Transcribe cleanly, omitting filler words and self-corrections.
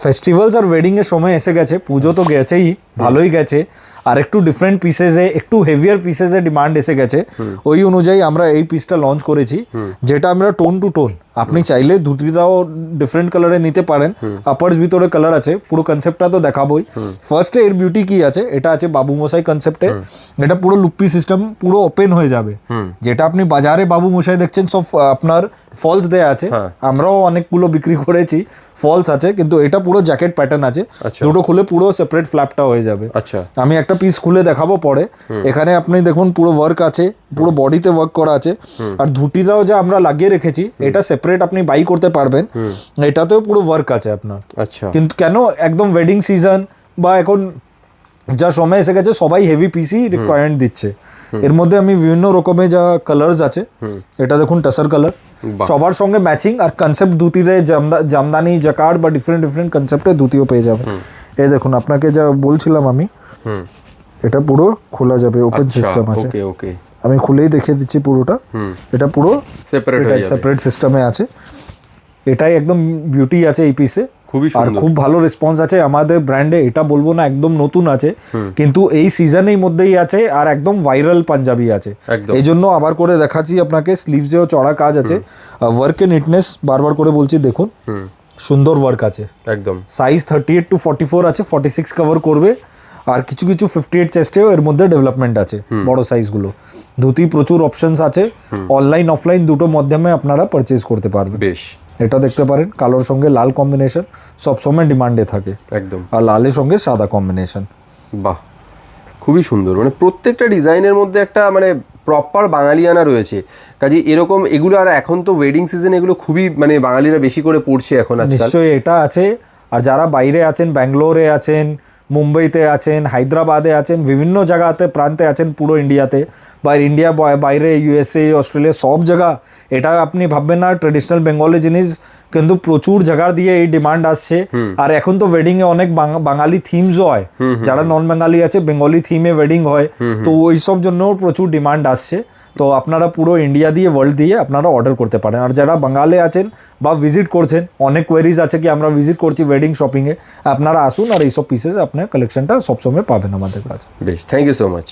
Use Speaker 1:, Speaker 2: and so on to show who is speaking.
Speaker 1: Festivals আর wedding এর সময় এসে গেছে, পুজো তো গেছেই, ভালোই গেছে, আর একটু ডিফারেন্ট পিসেসে, একটু হেভিয়ার পিসেসে ডিমান্ড এসে গেছে। ওই অনুযায়ী আমরা এই পিসটা লঞ্চ করেছি, যেটা আমরা টোন টু টোন, আপনি চাইলে ধুতিটাও ডিফারেন্ট কালারে নিতে পারেন, আপার্স ভিতরে কালার আছে, পুরো কনসেপ্টটা তো দেখাবোই। ফার্স্টে এর বিউটি কি আছে, এটা আছে বাবু মশাই কনসেপ্টে, এটা পুরো লুপ্পি সিস্টেম, পুরো ওপেন হয়ে যাবে। যেটা আপনি বাজারে বাবু মশাই দেখছেন সব আপনার ফলস দেয়া আছে, আমরাও অনেকগুলো বিক্রি করেছি, ফলস আছে, কিন্তু এটা পুরো জ্যাকেট প্যাটার্ন আছে, দুটো খুলে পুরো সেপারেট ফ্ল্যাপটা হয়ে যাবে। আমি একটা পিস খুলে দেখাবো পরে। এখানে আপনি দেখুন পুরো ওয়ার্ক আছে, পুরো বডিতে ওয়ার্ক করা আছে, আর ধুতিটাও যা আমরা লাগিয়ে রেখেছি এটা সেপারেট আপনি বাই করতে পারবেন, এটাতেও পুরো ওয়ার্ক আছে আপনার। কিন্তু কেন একদম ওয়েডিং সিজন বা এখন যা সময় এসে গেছে সবাই হেভি পিসই রিকোয়ারমেন্ট দিচ্ছে। এর মধ্যে আমি বিভিন্ন রকমের যা কালার্স আছে, এটা দেখুন টাসার কালার, সবার সঙ্গে ম্যাচিং, আর কনসেপ্ট ধুতিরে জামদানি জাকার্ড বা ডিফারেন্ট ডিফারেন্ট কনসেপ্টে ধুতিও পেয়ে যাবে। এই দেখুন আপনাকে যা বলছিলাম আমি, এটা পুরো খোলা যাবে, ওপেন সিস্টেম আছে, আমি খুলেই দেখিয়ে দিচ্ছি পুরোটা, এটা পুরো সেপারেট সিস্টেমে আছে, এটাই একদম বিউটি আছে এই পিসে, আর খুব ভালো রেসপন্স আছে আমাদের ব্র্যান্ডে। এটা বলবো না একদম নতুন আছে, কিন্তু এই সিজনের মধ্যেই আছে, আর একদম ভাইরাল পাঞ্জাবি আছে, এই জন্য আবার করে দেখাচ্ছি আপনাকে। স্লিভসেও চড়া কাজ আছে, ওয়ার্কের নিটনেস বারবার করে বলছি, দেখুন সুন্দর ওয়ার্ক আছে একদম। সাইজ 38 to 44 আছে, 46 কভার করবে, আর কিছু কিছু 58 চেস্টেও এর মধ্যে ডেভেলপমেন্ট আছে, বড় সাইজগুলো। ধুতি প্রচুর অপশনস আছে, অনলাইন অফলাইন দুটো মাধ্যমে আপনারা পারচেজ করতে পারবেন। বেশ, এটা দেখতে পারেন, কালোর সঙ্গে লাল কম্বিনেশন সবসময় ডিমান্ডে থাকে একদম, আর লালের সঙ্গে সাদা কম্বিনেশন।
Speaker 2: বাহ, খুবই সুন্দর, মানে প্রত্যেকটা ডিজাইনের মধ্যে একটা মানে প্রপার বাঙালিয়ানা রয়েছে। কাজে এরকম এগুলো, আর এখন তো ওয়েডিং সিজন, এগুলো খুবই মানে বাঙালিরা বেশি করে পড়ছে এখন আজকাল।
Speaker 1: নিশ্চয়ই এটা আছে, আর যারা বাইরে আছেন, ব্যাঙ্গালোরে আছেন, মুম্বাইতে আছেন, হায়দ্রাবাদে আছেন, বিভিন্ন জায়গাতে প্রান্তে আছেন পুরো ইন্ডিয়াতে, বা ইন্ডিয়া বাইরে ইউএসএ অস্ট্রেলিয়া সব জায়গা, এটা আপনি ভাববেন না ট্রেডিশনাল বেঙ্গলি জিনিস, কিন্তু প্রচুর জায়গা দিয়ে এই ডিমান্ড আসছে। আর এখন তো ওয়েডিং এ অনেক বাঙালি থিমসও হয়, যারা নন বেঙ্গলি আছে বেঙ্গলি থিমে ওয়েডিং হয়, তো ওই সব জন্য প্রচুর ডিমান্ড আসছে। তো আপনারা পুরো ইন্ডিয়া দিয়ে ওয়ার্ল্ড দিয়ে আপনারা অর্ডার করতে পারেন। আর যারা বাঙালি আছেন বা ভিজিট করছেন, অনেক কোয়েরিজ আছে কি আমরা ভিজিট করছি ওয়েডিং শপিংয়ে, আপনারা আসুন, আর এইসব পিসেস আপনার কালেকশনটা সবসময় পাবেন আমাদের কাছে।
Speaker 2: বেশ, থ্যাংক ইউ সো মাচ।